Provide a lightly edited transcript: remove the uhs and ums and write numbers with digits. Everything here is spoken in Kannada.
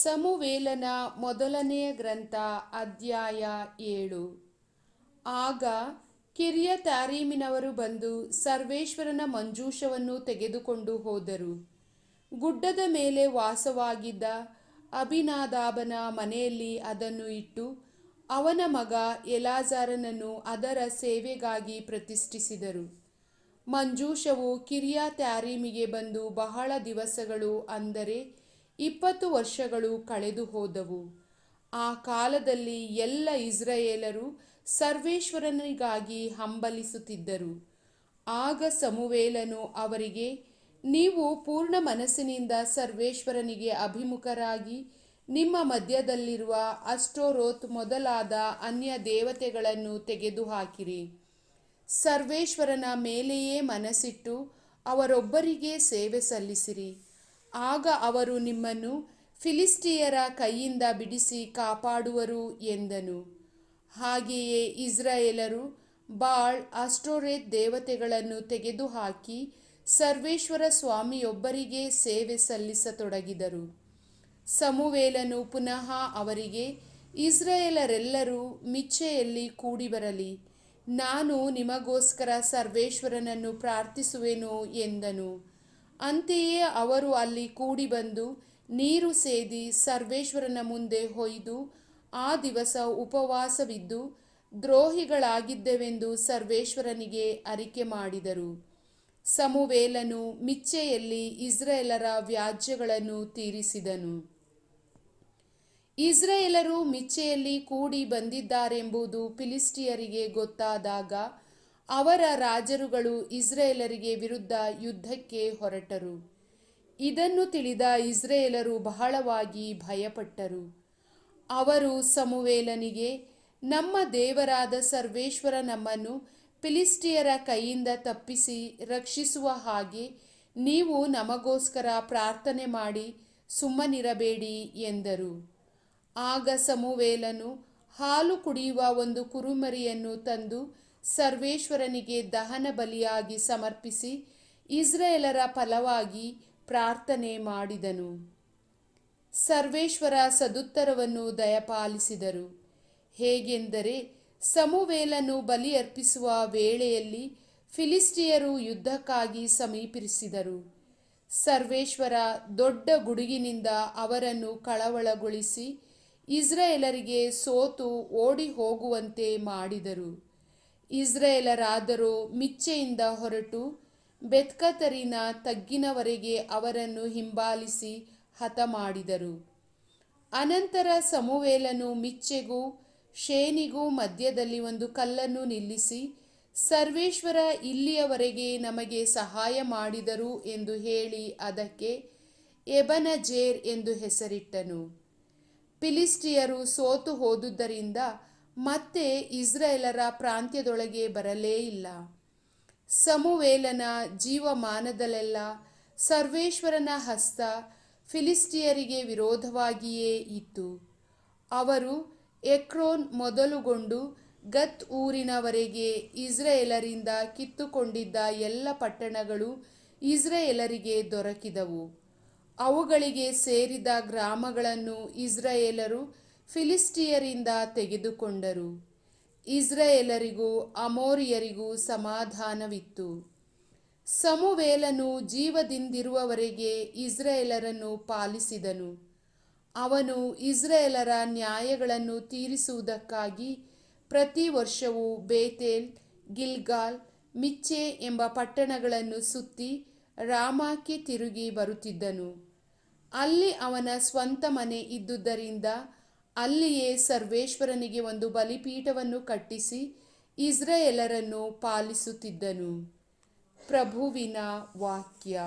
ಸಮುವೇಲನ ಮೊದಲನೆಯ ಗ್ರಂಥ ಅಧ್ಯಾಯ 7. ಆಗ ಕಿರ್ಯತಾರೀಮಿನವರು ಬಂದು ಸರ್ವೇಶ್ವರನ ಮಂಜೂಷವನ್ನು ತೆಗೆದುಕೊಂಡು ಹೋದರು. ಗುಡ್ಡದ ಮೇಲೆ ವಾಸವಾಗಿದ್ದ ಅಬಿನಾದಾಬನ ಮನೆಯಲ್ಲಿ ಅದನ್ನು ಇಟ್ಟು ಅವನ ಮಗ ಎಲಾಜಾರನನ್ನು ಅದರ ಸೇವೆಗಾಗಿ ಪ್ರತಿಷ್ಠಿಸಿದರು. ಮಂಜೂಷವು ಕಿರ್ಯತಾರೀಮಿಗೆ ಬಂದು ಬಹಳ ದಿವಸಗಳು, ಅಂದರೆ 20 ವರ್ಷಗಳು ಕಳೆದು ಹೋದವು. ಆ ಕಾಲದಲ್ಲಿ ಎಲ್ಲ ಇಸ್ರಾಯೇಲರು ಸರ್ವೇಶ್ವರನಿಗಾಗಿ ಹಂಬಲಿಸುತ್ತಿದ್ದರು. ಆಗ ಸಮುವೇಲನು ಅವರಿಗೆ, ನೀವು ಪೂರ್ಣ ಮನಸ್ಸಿನಿಂದ ಸರ್ವೇಶ್ವರನಿಗೆ ಅಭಿಮುಖರಾಗಿ ನಿಮ್ಮ ಮಧ್ಯದಲ್ಲಿರುವ ಅಷ್ಟೋರೋತ್ ಮೊದಲಾದ ಅನ್ಯ ದೇವತೆಗಳನ್ನು ತೆಗೆದುಹಾಕಿರಿ. ಸರ್ವೇಶ್ವರನ ಮೇಲೆಯೇ ಮನಸ್ಸಿಟ್ಟು ಅವರೊಬ್ಬರಿಗೆ ಸೇವೆ ಸಲ್ಲಿಸಿರಿ. ಆಗ ಅವರು ನಿಮ್ಮನ್ನು ಫಿಲಿಷ್ಟಿಯರ ಕೈಯಿಂದ ಬಿಡಿಸಿ ಕಾಪಾಡುವರು ಎಂದನು. ಹಾಗೆಯೇ ಇಸ್ರಾಯೇಲರು ಬಾಳ್, ಅಷ್ಟೋರೆತ್ ದೇವತೆಗಳನ್ನು ತೆಗೆದುಹಾಕಿ ಸರ್ವೇಶ್ವರ ಸ್ವಾಮಿಯೊಬ್ಬರಿಗೆ ಸೇವೆ ಸಲ್ಲಿಸತೊಡಗಿದರು. ಸಮುವೇಲನು ಪುನಃ ಅವರಿಗೆ, ಇಸ್ರಾಯೇಲರೆಲ್ಲರೂ ಮಿಚ್ಚೆಯಲ್ಲಿ ಕೂಡಿಬರಲಿ, ನಾನು ನಿಮಗೋಸ್ಕರ ಸರ್ವೇಶ್ವರನನ್ನು ಪ್ರಾರ್ಥಿಸುವೆನು ಎಂದನು. ಅಂತೆಯೇ ಅವರು ಅಲ್ಲಿ ಕೂಡಿಬಂದು ನೀರು ಸೇದಿ ಸರ್ವೇಶ್ವರನ ಮುಂದೆ ಹೊಯ್ದು ಆ ದಿವಸ ಉಪವಾಸವಿದ್ದು ದ್ರೋಹಿಗಳಾಗಿದ್ದೆವೆಂದು ಸರ್ವೇಶ್ವರನಿಗೆ ಅರಿಕೆ ಮಾಡಿದರು. ಸಮುವೇಲನು ಮಿಚ್ಚೆಯಲ್ಲಿ ಇಸ್ರಾಯೇಲರ ವ್ಯಾಜ್ಯಗಳನ್ನು ತೀರಿಸಿದನು. ಇಸ್ರಾಯೇಲರು ಮಿಚ್ಚೆಯಲ್ಲಿ ಕೂಡಿ ಬಂದಿದ್ದಾರೆಂಬುದು ಫಿಲಿಷ್ಟಿಯರಿಗೆ ಗೊತ್ತಾದಾಗ ಅವರ ರಾಜರುಗಳು ಇಸ್ರಾಯೇಲರಿಗೆ ವಿರುದ್ಧ ಯುದ್ಧಕ್ಕೆ ಹೊರಟರು. ಇದನ್ನು ತಿಳಿದ ಇಸ್ರಾಯೇಲರು ಬಹಳವಾಗಿ ಭಯಪಟ್ಟರು. ಅವರು ಸಮುವೇಲನಿಗೆ, ನಮ್ಮ ದೇವರಾದ ಸರ್ವೇಶ್ವರ ನಮ್ಮನ್ನು ಫಿಲಿಷ್ಟಿಯರ ಕೈಯಿಂದ ತಪ್ಪಿಸಿ ರಕ್ಷಿಸುವ ಹಾಗೆ ನೀವು ನಮಗೋಸ್ಕರ ಪ್ರಾರ್ಥನೆ ಮಾಡಿ ಸುಮ್ಮನಿರಬೇಡಿ ಎಂದರು. ಆಗ ಸಮುವೇಲನು ಹಾಲು ಕುಡಿಯುವ ಒಂದು ಕುರಿಮರಿಯನ್ನು ತಂದು ಸರ್ವೇಶ್ವರನಿಗೆ ದಹನ ಬಲಿಯಾಗಿ ಸಮರ್ಪಿಸಿ ಇಸ್ರಾಯೇಲರ ಫಲವಾಗಿ ಪ್ರಾರ್ಥನೆ ಮಾಡಿದನು. ಸರ್ವೇಶ್ವರ ಸದುತ್ತರವನ್ನು ದಯಪಾಲಿಸಿದರು. ಹೇಗೆಂದರೆ, ಸಮುವೇಲನು ಬಲಿ ಅರ್ಪಿಸುವ ವೇಳೆಯಲ್ಲಿ ಫಿಲಿಷ್ಟಿಯರು ಯುದ್ಧಕ್ಕಾಗಿ ಸಮೀಪಿಸಿದರು. ಸರ್ವೇಶ್ವರ ದೊಡ್ಡ ಗುಡುಗಿನಿಂದ ಅವರನ್ನು ಕಳವಳಗೊಳಿಸಿ ಇಸ್ರಾಯೇಲರಿಗೆ ಸೋತು ಓಡಿ ಹೋಗುವಂತೆ ಮಾಡಿದರು. ಇಸ್ರಾಯೇಲರಾದರೋ ಮಿಚ್ಚೆಯಿಂದ ಹೊರಟು ಬೆತ್ಕತರಿನ ತಗ್ಗಿನವರೆಗೆ ಅವರನ್ನು ಹಿಂಬಾಲಿಸಿ ಹತಮಾಡಿದರು. ಅನಂತರ ಸಮುವೇಲನು ಮಿಚ್ಚೆಗೂ ಶೇನಿಗೂ ಮಧ್ಯದಲ್ಲಿ ಒಂದು ಕಲ್ಲನ್ನು ನಿಲ್ಲಿಸಿ, ಸರ್ವೇಶ್ವರ ಇಲ್ಲಿಯವರೆಗೆ ನಮಗೆ ಸಹಾಯ ಮಾಡಿದರು ಎಂದು ಹೇಳಿ ಅದಕ್ಕೆ ಎಬನಜೇರ್ ಎಂದು ಹೆಸರಿಟ್ಟನು. ಫಿಲಿಷ್ಟಿಯರು ಸೋತು ಹೋದುದರಿಂದ ಮತ್ತೆ ಇಸ್ರಾಯೇಲರ ಪ್ರಾಂತ್ಯದೊಳಗೆ ಬರಲೇ ಇಲ್ಲ. ಸಮುವೇಲನ ಜೀವಮಾನದಲ್ಲೆಲ್ಲ ಸರ್ವೇಶ್ವರನ ಹಸ್ತ ಫಿಲಿಷ್ಟಿಯರಿಗೆ ವಿರೋಧವಾಗಿಯೇ ಇತ್ತು. ಅವರು ಎಕ್ರೋನ್ ಮೊದಲುಗೊಂಡು ಗತ್ ಊರಿನವರೆಗೆ ಇಸ್ರಾಯೇಲರಿಂದ ಕಿತ್ತುಕೊಂಡಿದ್ದ ಎಲ್ಲ ಪಟ್ಟಣಗಳು ಇಸ್ರಾಯೇಲರಿಗೆ ದೊರಕಿದವು. ಅವುಗಳಿಗೆ ಸೇರಿದ ಗ್ರಾಮಗಳನ್ನು ಇಸ್ರಾಯೇಲರು ಫಿಲಿಷ್ಟಿಯರಿಂದ ತೆಗೆದುಕೊಂಡರು. ಇಸ್ರಾಯೇಲರಿಗೂ ಅಮೋರಿಯರಿಗೂ ಸಮಾಧಾನವಿತ್ತು. ಸಮುವೇಲನು ಜೀವದಿಂದಿರುವವರೆಗೆ ಇಸ್ರಾಯೇಲರನ್ನು ಪಾಲಿಸಿದನು. ಅವನು ಇಸ್ರಾಯೇಲರ ನ್ಯಾಯಗಳನ್ನು ತೀರಿಸುವುದಕ್ಕಾಗಿ ಪ್ರತಿ ವರ್ಷವೂ ಬೇತೇಲ್, ಗಿಲ್ಗಾಲ್, ಮಿಚ್ಚೆ ಎಂಬ ಪಟ್ಟಣಗಳನ್ನು ಸುತ್ತಿ ರಾಮಾಕ್ಕೆ ತಿರುಗಿ ಬರುತ್ತಿದ್ದನು. ಅಲ್ಲಿ ಅವನ ಸ್ವಂತ ಮನೆ ಇದ್ದುದರಿಂದ ಅಲ್ಲಿಯೇ ಸರ್ವೇಶ್ವರನಿಗೆ ಒಂದು ಬಲಿಪೀಠವನ್ನು ಕಟ್ಟಿಸಿ ಇಸ್ರಾಯೇಲರನ್ನು ಪಾಲಿಸುತ್ತಿದ್ದನು. ಪ್ರಭುವಿನ ವಾಕ್ಯ.